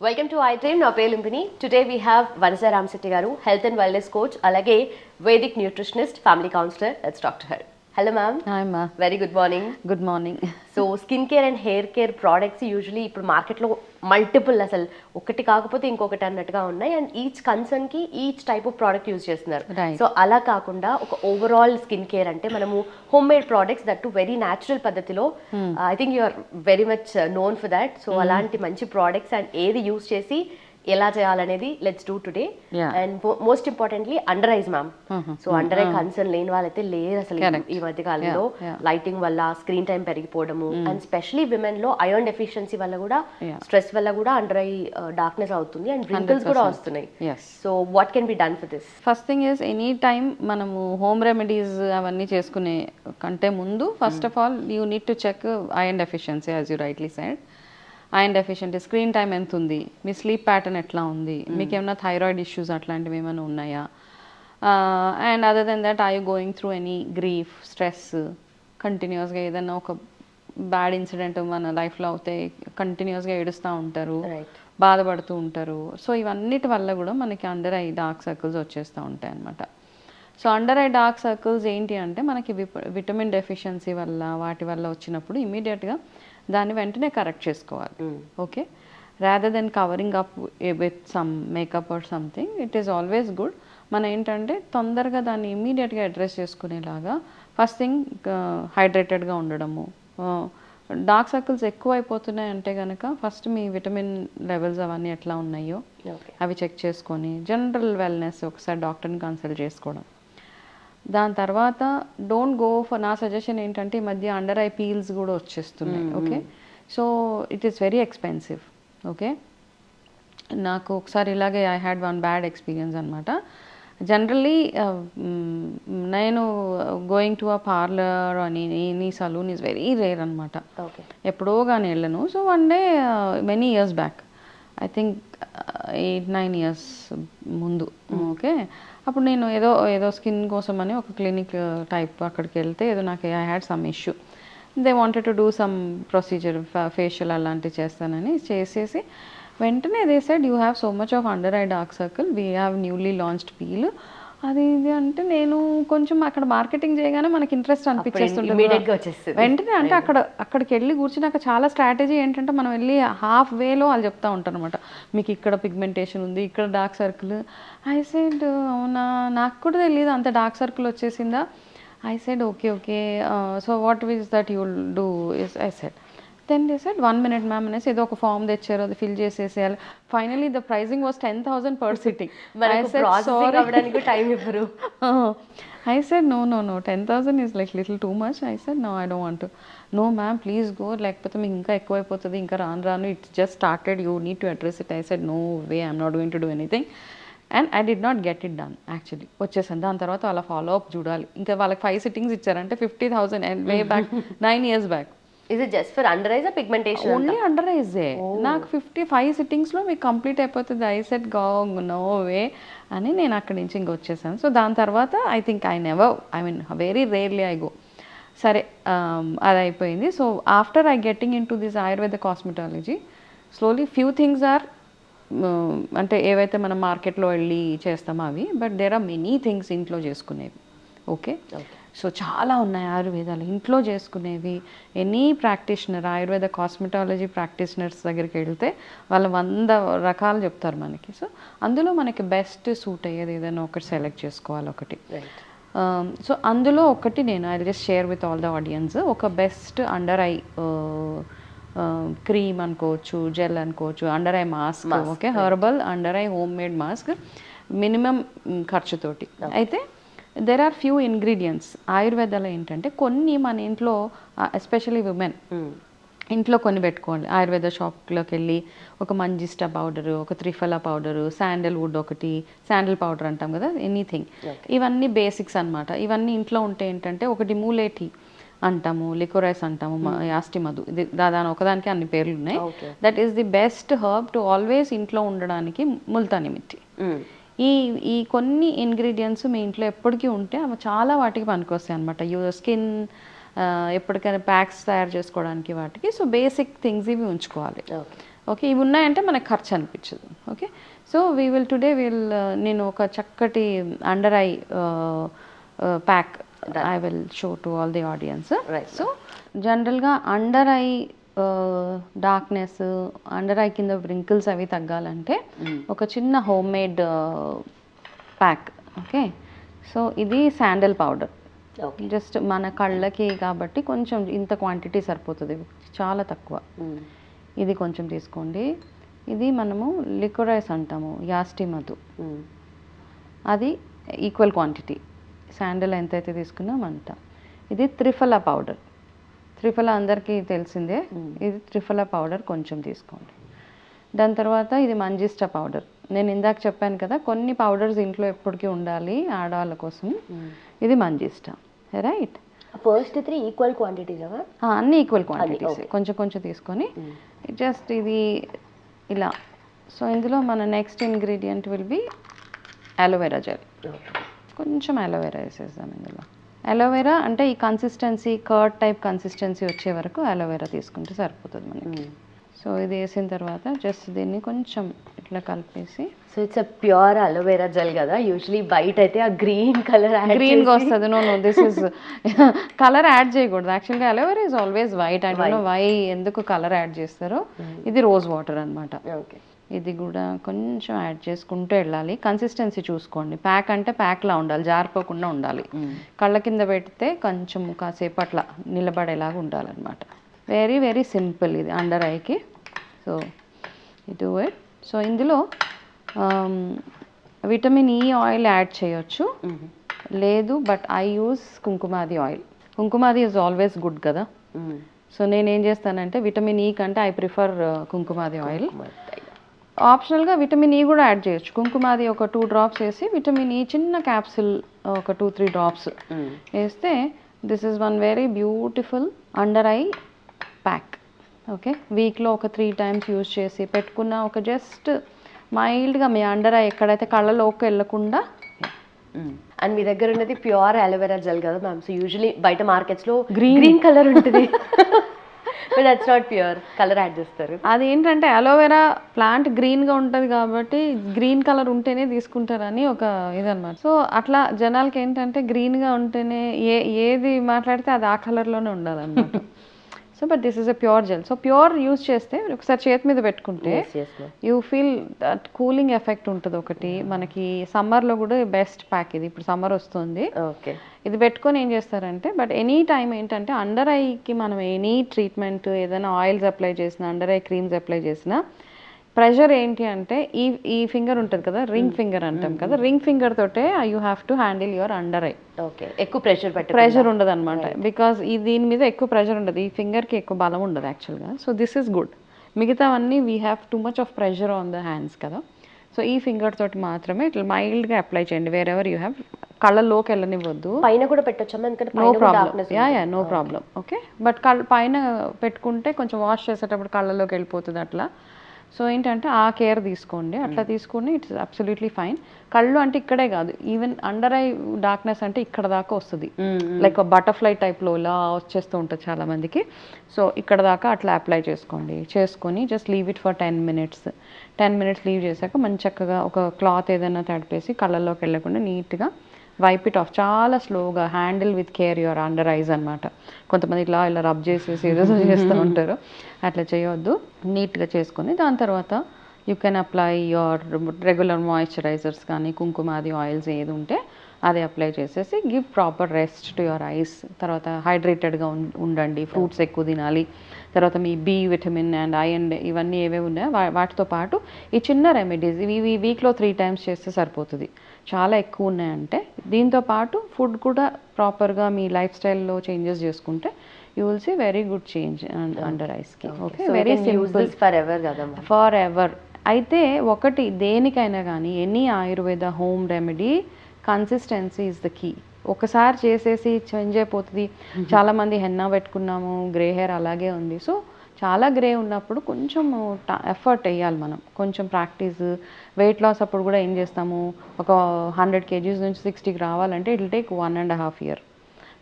Welcome to iDream. నా పేరు Lumbini. Today we have Vanessa Ramsetti garu, health and wellness coach, alage Vedic nutritionist, family counselor. Let's talk to her. Hello ma'am. Hi ma. Very good morning. Good morning. So skin care and hair care products usually ఇప్పుడు మార్కెట్లో multiple అసలు ఒకటి కాకపోతే ఇంకొకటి అన్నట్టుగా ఉన్నాయి and each concern కి each type of product use చేస్తున్నారు. సో అలా కాకుండా ఒక ఓవరాల్ స్కిన్ కేర్ అంటే మనము homemade products that to very natural పద్ధతిలో I think you are very much known for that. So అలాంటి మంచి ప్రోడక్ట్స్ అండ్ ఏది యూజ్ చేసి ఎలా చేయాలనేది let's do today. And most importantly under eyes ma'am. So under eye concern లేని వాళ్ళైతే లేరు అసలు ఈ మధ్య కాలంలో. లైటింగ్ వల్ల స్క్రీన్ టైం పెరిగిపోవడము అండ్ స్పెషలీ విమెన్ లో ఐరన్ డెఫిషియన్సీ వల్ల కూడా స్ట్రెస్ వల్ల కూడా అండర్ ఐ డార్క్నెస్ అవుతుంది అండ్ రింకిల్స్ కూడా వస్తున్నాయి. So what can be done for this? First thing is any time మనము హోమ్ రెమెడీస్ అవన్నీ చేసుకునే కంటే ముందు first of all you need to check iron deficiency as you rightly said. Iron deficient, screen time ఎంత ఉంది, మీ sleep pattern ఎట్లా ఉంది, మీకు ఏమైనా థైరాయిడ్ ఇష్యూస్ అట్లాంటివి ఏమైనా ఉన్నాయా, and other then that I you going through any grief, stress, కంటిన్యూస్గా ఏదైనా ఒక బ్యాడ్ ఇన్సిడెంట్ మన లైఫ్లో అవుతే కంటిన్యూస్గా ఏడుస్తూ ఉంటారు, బాధపడుతూ ఉంటారు. సో ఇవన్నిటి వల్ల కూడా మనకి అండర్ ఐ డార్క్ సర్కిల్స్ వచ్చేస్తూ ఉంటాయి అన్నమాట. So under I dark circles ఏంటి అంటే మనకి విటమిన్ డెఫిషియన్సీ వల్ల వాటి వల్ల వచ్చినప్పుడు ఇమీడియట్గా దాన్ని వెంటనే కరెక్ట్ చేసుకోవాలి. Okay, rather than covering up with some makeup or something, it is always good. మనం ఏంటంటే తొందరగా దాన్ని ఇమీడియట్గా అడ్రస్ చేసుకునేలాగా ఫస్ట్ థింగ్ హైడ్రేటెడ్గా ఉండడము. డార్క్ సర్కిల్స్ ఎక్కువ అయిపోతున్నాయి అంటే కనుక ఫస్ట్ మీ విటమిన్ లెవెల్స్ అవన్నీ ఎట్లా ఉన్నాయో అవి చెక్ చేసుకొని జనరల్ వెల్నెస్ ఒకసారి డాక్టర్ని కన్సల్ట్ చేసుకోవడం. దాని తర్వాత డోంట్ గో ఫర్, నా సజెషన్ ఏంటంటే ఈ మధ్య అండర్ ఐ పీల్స్ కూడా వచ్చేస్తున్నాయి. Okay, so it is very expensive. Okay, నాకు ఒకసారి ఇలాగే I had one bad experience అనమాట. జనరల్లీ నేను గోయింగ్ టు అ పార్లర్ అని any salon is very rare అనమాట. ఎప్పుడో కానీ వెళ్ళను. So one day many years back, I think 8-9 years ముందు. ఓకే, అప్పుడు నేను ఏదో స్కిన్ కోసం అని ఒక క్లినిక్ టైప్ అక్కడికి వెళ్తే ఏదో నాకు I had some issue, they wanted to do some procedure, facial అలాంటివి చేస్తానని చేసేసి వెంటనే they said you have so much of under eye dark circle, we have newly launched peel అది ఇది అంటే నేను కొంచెం అక్కడ మార్కెటింగ్ చేయగానే మనకి ఇంట్రెస్ట్ అనిపించేస్తుంది వెంటనే. అంటే అక్కడికి వెళ్ళి కూర్చున్నాక చాలా స్ట్రాటజీ ఏంటంటే మనం వెళ్ళి హాఫ్ వేలో వాళ్ళు చెప్తా ఉంటారు అనమాట, మీకు ఇక్కడ పిగ్మెంటేషన్ ఉంది, ఇక్కడ డార్క్ సర్కిల్. ఐ సెడ్ అవునా, నాకు కూడా తెలియదు అంత డార్క్ సర్కిల్ వచ్చేసిందా. I said okay, so what is that you will do is, I said then they said 1 minute ma'am అనేసి ఏదో ఒక ఫామ్ తెచ్చారు, అది ఫిల్ చేసేసేయాలి. Finally the pricing was 10,000 per sitting. I said no, 10,000 is like little too much. I said no, I don't want to. No ma'am, please go, లేకపోతే మీకు ఇంకా ఎక్కువైపోతుంది, ఇంకా రాను it's just started, you need to address it. I said no way, I'm not going to do anything. And I did not get it done actually. వచ్చేసాను. దాని తర్వాత వాళ్ళ ఫాలో అప్ చూడాలి, ఇంకా వాళ్ళకి 5 sittings ఇచ్చారంటే 50,000 and way back 9 years back. Is it just for under eyes or pigmentation? Only under eyes. నాకు 55 sittings లో మీకు కంప్లీట్ అయిపోతుంది. I said go no way అని నేను అక్కడి నుంచి ఇంక వచ్చేసాను. సో దాని తర్వాత I think I mean very rarely I go. సరే అది అయిపోయింది. So after I getting into this Ayurveda cosmetology slowly few things are, అంటే ఏవైతే మనం మార్కెట్లో వెళ్ళి చేస్తామో అవి, but there are many things ఇంట్లో చేసుకునేవి. ఓకే, సో చాలా ఉన్నాయి ఆయుర్వేదాలు ఇంట్లో చేసుకునేవి. Any practitioner, Ayurveda cosmetology practitioners దగ్గరికి వెళ్తే వాళ్ళు 100 రకాలు చెప్తారు మనకి. సో అందులో మనకి బెస్ట్ సూట్ అయ్యేది ఏదైనా ఒకటి సెలెక్ట్ చేసుకోవాలి ఒకటి. సో అందులో ఒకటి నేను I just share with all the audience. ఒక బెస్ట్ అండర్ ఐ క్రీమ్ అనుకోవచ్చు, జెల్ అనుకోవచ్చు, under eye mask. Okay, herbal under eye homemade mask minimum ఖర్చుతోటి. అయితే దెర్ ఆర్ ఫ్యూ ఇంగ్రీడియంట్స్ ఆయుర్వేదాలో ఏంటంటే కొన్ని మన ఇంట్లో ఎస్పెషలీ విమెన్ ఇంట్లో కొన్ని పెట్టుకోండి. ఆయుర్వేద షాప్లోకి వెళ్ళి ఒక మంజిస్టా పౌడరు, ఒక త్రిఫలా పౌడరు, శాండల్వుడ్ ఒకటి, శాండల్ పౌడర్ అంటాం కదా, ఎనీథింగ్, ఇవన్నీ బేసిక్స్ అనమాట. ఇవన్నీ ఇంట్లో ఉంటే ఏంటంటే ఒకటి మూలేటి అంటాము, లికోరైస్ అంటాము, యాస్టి మధు, ఇది దాదాపు ఒకదానికి అన్ని పేర్లు ఉన్నాయి. That is the best herb to always ఇంట్లో ఉండడానికి. ముల్తాని మిట్టి, ఈ కొన్ని ఇంగ్రీడియంట్స్ మీ ఇంట్లో ఎప్పటికీ ఉంటే అవి చాలా వాటికి పనికొస్తాయి అనమాట. యువర్ స్కిన్ ఎప్పటికైనా ప్యాక్స్ తయారు చేసుకోవడానికి వాటికి. సో బేసిక్ థింగ్స్ ఇవి ఉంచుకోవాలి. ఓకే. ఓకే, ఇవి ఉన్నాయంటే మనకు ఖర్చు అనిపించదు. ఓకే, సో నేను ఒక చక్కటి under eye pack I will show to all the audience. So జనరల్గా under eye darkness, under eye కింద వ్రింకిల్స్ అవి తగ్గాలంటే ఒక చిన్న homemade pack. Okay, so ఇది శాండల్ పౌడర్. జస్ట్ మన కళ్ళకి కాబట్టి కొంచెం ఇంత క్వాంటిటీ సరిపోతుంది, చాలా తక్కువ. ఇది కొంచెం తీసుకోండి. ఇది మనము లిక్వరైస్ అంటాము, యాస్టి మధు, అది ఈక్వల్ క్వాంటిటీ. శాండల్ ఎంతైతే తీసుకున్నాం అంత. ఇది త్రిఫలా పౌడర్. త్రిఫలా అందరికీ తెలిసిందే. ఇది త్రిఫలా పౌడర్ కొంచెం తీసుకోండి. దాని తర్వాత ఇది మంజిస్టా పౌడర్. నేను ఇందాక చెప్పాను కదా కొన్ని పౌడర్స్ ఇంట్లో ఎప్పటికీ ఉండాలి ఆడవాళ్ళ కోసం. ఇది manjistha, right. First 3 equal quantities, అన్ని ఈక్వల్ క్వాంటిటీస్, కొంచెం కొంచెం తీసుకొని జస్ట్ ఇది ఇలా. సో ఇందులో మన next ingredient will be aloe vera gel. కొంచెం అలోవెరా వేసేద్దాం ఇందులో. అలోవెరా అంటే ఈ కన్సిస్టెన్సీ కర్డ్ టైప్ కన్సిస్టెన్సీ వచ్చే వరకు అలోవెరా తీసుకుంటే సరిపోతుంది మనకి. సో ఇది వేసిన తర్వాత జస్ట్ దీన్ని కొంచెం ఇట్లా కలిపేసి. So it's a pure aloe vera gel కదా. యూజువలీ బయట అయితే ఆ గ్రీన్ కలర్ గ్రీన్గా వస్తుంది. No this is colour add చేయకూడదు. యాక్చువల్గా aloe vera is always white. I don't know why ఎందుకు కలర్ యాడ్ చేస్తారో. ఇది రోజ్ వాటర్ అనమాట. ఓకే, ఇది కూడా కొంచెం యాడ్ చేసుకుంటూ వెళ్ళాలి. కన్సిస్టెన్సీ చూసుకోండి. ప్యాక్ అంటే ప్యాక్లా ఉండాలి, జారిపోకుండా ఉండాలి. కళ్ళ కింద పెడితే కొంచెం కాసేపు అట్లా నిలబడేలాగా ఉండాలన్నమాట. వెరీ వెరీ సింపుల్ ఇది అండర్ ఐకి. So do it. సో ఇందులో విటమిన్ ఈ ఆయిల్ యాడ్ చేయొచ్చు, లేదు but I use Kumkumadi oil. Kumkumadi is always good కదా. సో నేనేం చేస్తానంటే విటమిన్ ఈ కంటే ఐ ప్రిఫర్ కుంకుమాది ఆయిల్. ఆప్షనల్గా విటమిన్ ఈ కూడా యాడ్ చేయొచ్చు. కుంకుమాది ఒక 2 డ్రాప్స్ వేసి విటమిన్ ఈ చిన్న క్యాప్సిల్ ఒక 2-3 డ్రాప్స్ వేస్తే this is one very beautiful under eye pack. Okay, వీక్లో ఒక 3 times యూజ్ చేసి పెట్టుకున్న ఒక జస్ట్ మైల్డ్గా మీ అండర్ ఐ ఎక్కడైతే కళ్ళలోకి వెళ్ళకుండా. అండ్ మీ దగ్గర ఉన్నది ప్యూర్ అలోవెరా జెల్ కదా మ్యామ్. సో యూజువలీ బయట మార్కెట్స్లో గ్రీన్ కలర్ ఉంటుంది, but that's not pure, colour add చేస్తారు. అదేంటంటే అలోవెరా ప్లాంట్ గ్రీన్గా ఉంటుంది కాబట్టి గ్రీన్ కలర్ ఉంటేనే తీసుకుంటారని ఒక ఇదన్నమాట. సో అట్లా జనాలకి ఏంటంటే గ్రీన్గా ఉంటేనే ఏది మాట్లాడితే అది ఆ కలర్లోనే ఉండాలన్నమాట. So but this is a pure gel. So pure use చేస్తే ఒకసారి చేతి మీద పెట్టుకుంటే you feel that cooling effect ఉంటుంది ఒకటి. మనకి సమ్మర్లో కూడా బెస్ట్ ప్యాక్ ఇది. ఇప్పుడు సమ్మర్ వస్తుంది, ఓకే, ఇది పెట్టుకొని ఏం చేస్తారంటే బట్ ఎనీ టైం ఏంటంటే అండర్ ఐకి మనం ఎనీ ట్రీట్మెంట్ ఏదైనా ఆయిల్స్ అప్లై చేసినా అండర్ ఐ క్రీమ్స్ అప్లై చేసినా ప్రెషర్ ఏంటి అంటే ఈ ఫింగర్ ఉంటుంది కదా, రింగ్ ఫింగర్ అంటాం కదా, రింగ్ ఫింగర్ తోటే you have to handle your under eye. Okay, ఎక్కువ ప్రెషర్ ఉండదు అనమాట. బికాస్ దీని మీద ఎక్కువ ప్రెషర్ ఉండదు, ఈ ఫింగర్కి ఎక్కువ బలం ఉండదు యాక్చువల్గా. So this is good. మిగతావన్నీ we have too much of pressure on the hands కదా. సో ఈ ఫింగర్ తోటి మాత్రమే ఇట్లా మైల్డ్గా అప్లై చేయండి. వేర్ ఎవర్ యూ హ్యావ్, కళ్ళలోకి వెళ్ళనివ్వద్దు. పైన కూడా పెట్టొచ్చా? No problem, no problem. Okay, but పైన పెట్టుకుంటే కొంచెం వాష్ చేసేటప్పుడు కళ్ళలోకి వెళ్ళిపోతుంది అట్లా. సో ఏంటంటే ఆ కేర్ తీసుకోండి. అట్లా తీసుకొని ఇట్స్ అబ్సల్యూట్లీ ఫైన్. కళ్ళు అంటే ఇక్కడే కాదు, ఈవెన్ అండర్ ఐ డార్క్నెస్ అంటే ఇక్కడ దాకా వస్తుంది. లైక్ బటర్ఫ్లై టైప్లో ఇలా వచ్చేస్తూ ఉంటుంది చాలా మందికి. సో ఇక్కడ దాకా అట్లా అప్లై చేసుకొని just leave it for 10 minutes. 10 minutes leave చేశాక మంచి చక్కగా ఒక క్లాత్ ఏదైనా తడిపేసి కళ్ళల్లోకి వెళ్ళకుండా నీట్గా వైప్ ఇట్ ఆఫ్. చాలా స్లోగా handle with care your under eyes అనమాట. కొంతమంది ఇలా రబ్ చేసేసి ఏదో చేస్తూ ఉంటారు, అట్లా చేయొద్దు. నీట్గా చేసుకొని దాని తర్వాత you can apply your regular moisturisers కానీ కుంకుమాది ఆయిల్స్ ఏది ఉంటే అది అప్లై చేసేసి give proper rest to your eyes. తర్వాత హైడ్రేటెడ్గా ఉండండి, ఫ్రూట్స్ ఎక్కువ తినాలి. తర్వాత మీ బి విటమిన్ అండ్ ఐరన్ ఇవన్నీ ఏవేవి ఉన్నాయో వాటితో పాటు ఈ చిన్న రెమెడీస్ ఇవి వీక్లో 3 times చేస్తే సరిపోతుంది. చాలా ఎక్కువ ఉన్నాయంటే దీంతో పాటు ఫుడ్ కూడా ప్రాపర్గా మీ లైఫ్ స్టైల్లో చేంజెస్ చేసుకుంటే you will see very good change under ఐస్కి. Okay, very simple, forever. అయితే ఒకటి దేనికైనా కానీ any Ayurveda home remedy consistency is the key. ఒకసారి చేసేసి చేంజ్ అయిపోతుంది. చాలామంది హెన్నా పెట్టుకున్నాము, గ్రే హెయిర్ అలాగే ఉంది. సో చాలా గ్రే ఉన్నప్పుడు కొంచెం ఎఫర్ట్ వేయాలి మనం, కొంచెం ప్రాక్టీస్. వెయిట్ లాస్ అప్పుడు కూడా ఏం చేస్తాము, ఒక 100 kgs నుంచి 60కి రావాలంటే ఇట్ విల్ టేక్ 1.5 years.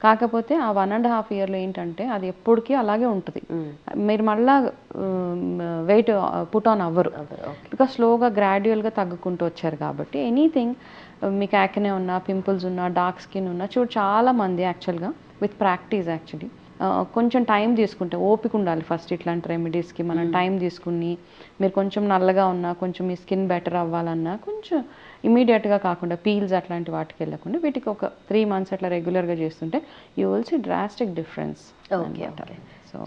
కాకపోతే ఆ 1.5 ఇయర్లో ఏంటంటే అది ఎప్పటికీ అలాగే ఉంటుంది. మీరు మళ్ళా వెయిట్ పుట్ ఆన్ అవ్వరు, బికాస్ స్లోగా గ్రాడ్యువల్గా తగ్గుకుంటూ వచ్చారు కాబట్టి. ఎనీథింగ్ మీకు యాక్నే ఉన్నా, పింపుల్స్ ఉన్నా, డార్క్ స్కిన్ ఉన్నా, చాలా మంది యాక్చువల్గా విత్ ప్రాక్టీస్ యాక్చువల్లీ కొంచెం టైం తీసుకుంటే, ఓపిక ఉండాలి ఫస్ట్ ఇట్లాంటి రెమెడీస్కి. మనం టైం తీసుకుని, మీరు కొంచెం నల్లగా ఉన్నా, కొంచెం మీ స్కిన్ బెటర్ అవ్వాలన్నా, కొంచెం ఇమీడియట్గా కాకుండా పీల్స్ అట్లాంటి వాటికి వెళ్ళకుండా వీటికి ఒక 3 months అట్లా రెగ్యులర్గా చేస్తుంటే you will see drastic difference.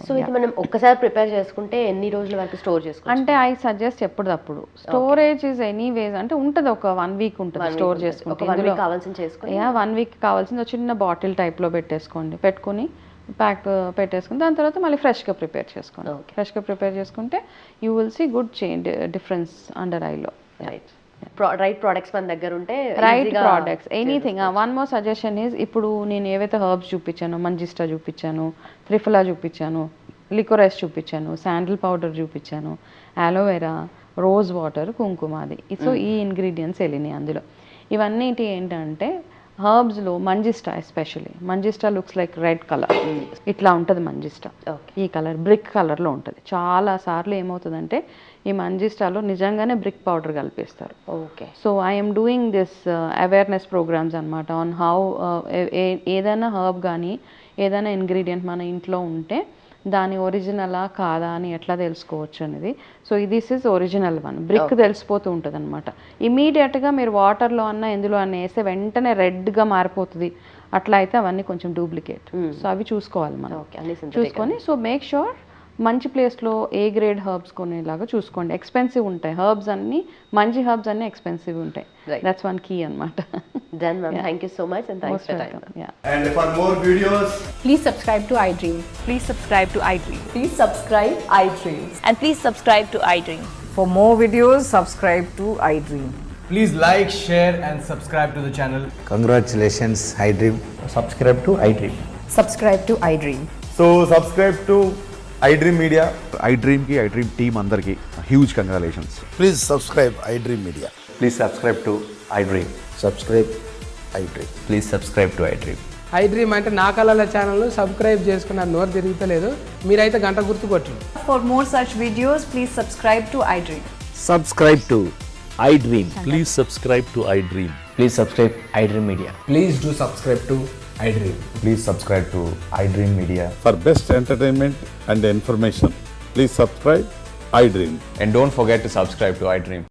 So ఇది మనం ఒక్కసారి ప్రిపేర్ చేసుకుంటే ఎన్ని రోజుల వరకు స్టోర్ చేసుకోవచ్చు? అంటే ఐ సజెస్ట్ ఎప్పటిదప్పుడు స్టోరేజ్ ఇస్ ఎనీవేస్, అంటే ఉంటుంది ఒక 1 week ఉంటుంది స్టోర్ చేసుకుంటే. 1 week కావాల్సింది చేసుకుని 1 week కావాల్సింది ఒక చిన్న బాటిల్ టైప్లో పెట్టుకొని ప్యాక్ పెట్టేసుకుని దాని తర్వాత మళ్ళీ ఫ్రెష్గా ప్రిపేర్ చేసుకోండి. ఫ్రెష్గా ప్రిపేర్ చేసుకుంటే you will see good change difference under ఐలో. రైట్ ప్రోడక్ట్స్ మన దగ్గర ఉంటే, right products anything. One more suggestion is, ఇప్పుడు నేను ఏవైతే హర్బ్స్ చూపించాను, మంజిస్టా చూపించాను, త్రిఫలా చూపించాను, లికోరైస్ చూపించాను, శాండిల్ పౌడర్ చూపించాను, aloe vera, rose water, Kumkumadi. So ఈ ఇంగ్రీడియంట్స్ వెళ్ళినాయి అందులో. ఇవన్నిటి ఏంటంటే హర్బ్స్లో manjistha, especially manjistha looks like red colour, ఇట్లా ఉంటుంది మంజిస్టా. ఈ కలర్ బ్రిక్ కలర్లో ఉంటుంది. చాలా సార్లు ఏమవుతుందంటే ఈ మంజిస్టాలో నిజంగానే బ్రిక్ పౌడర్ కలిపేస్తారు. Okay. So I'm doing this awareness programs అనమాట ఆన్ హౌ ఏదైనా హర్బ్ కానీ ఏదైనా ఇంగ్రీడియంట్ మన ఇంట్లో ఉంటే దాని ఒరిజినలా కాదా అని ఎట్లా తెలుసుకోవచ్చు అనేది. So this is original one. Brick తెలిసిపోతూ ఉంటుంది అనమాట. ఇమీడియట్గా మీరు వాటర్లో అన్నా ఎందులో అన్నా వేస్తే వెంటనే రెడ్గా మారిపోతుంది. అట్లా అయితే అవన్నీ కొంచెం డూప్లికేట్. సో అవి చూసుకోవాలి మనం. చూసుకొని సో మేక్ షూర్ మంచి ప్లేస్లో ఏ గ్రేడ్ హర్బ్స్ కొనేలాగా చూసుకోండి. ఎక్స్పెన్సివ్ ఉంటాయి హర్బ్స్ అన్నీ, మంచి హర్బ్స్ అన్నీ ఎక్స్పెన్సివ్ ఉంటాయి. దట్స్ వన్ కీ అనమాట. Done, ma'am. Thank you so much and thanks for your time. Yeah. And for more videos, Please subscribe to iDream. Please subscribe to iDream. Please subscribe iDream. And please subscribe to iDream. For more videos, subscribe to iDream. please like, share and subscribe to the channel. Congratulations, iDream. Subscribe to iDream. Subscribe to iDream. So subscribe to iDream Media. iDream ki iDream team andarki huge congratulations. Please subscribe iDream Media. Please subscribe to iDream. Subscribe iDream. Please subscribe to iDream. iDream అంటే నా కళల channel subscribe చేసుకున్న నోరు తిరుగుతలేదు, మీరైతే గంట గుర్తు కొట్టండి. For more such videos, please subscribe to iDream. Subscribe to iDream. Please subscribe to iDream. Please subscribe iDream Media. Please do subscribe to iDream. Please subscribe to iDream Media. For best entertainment and information, please subscribe iDream. And don't forget to subscribe to iDream.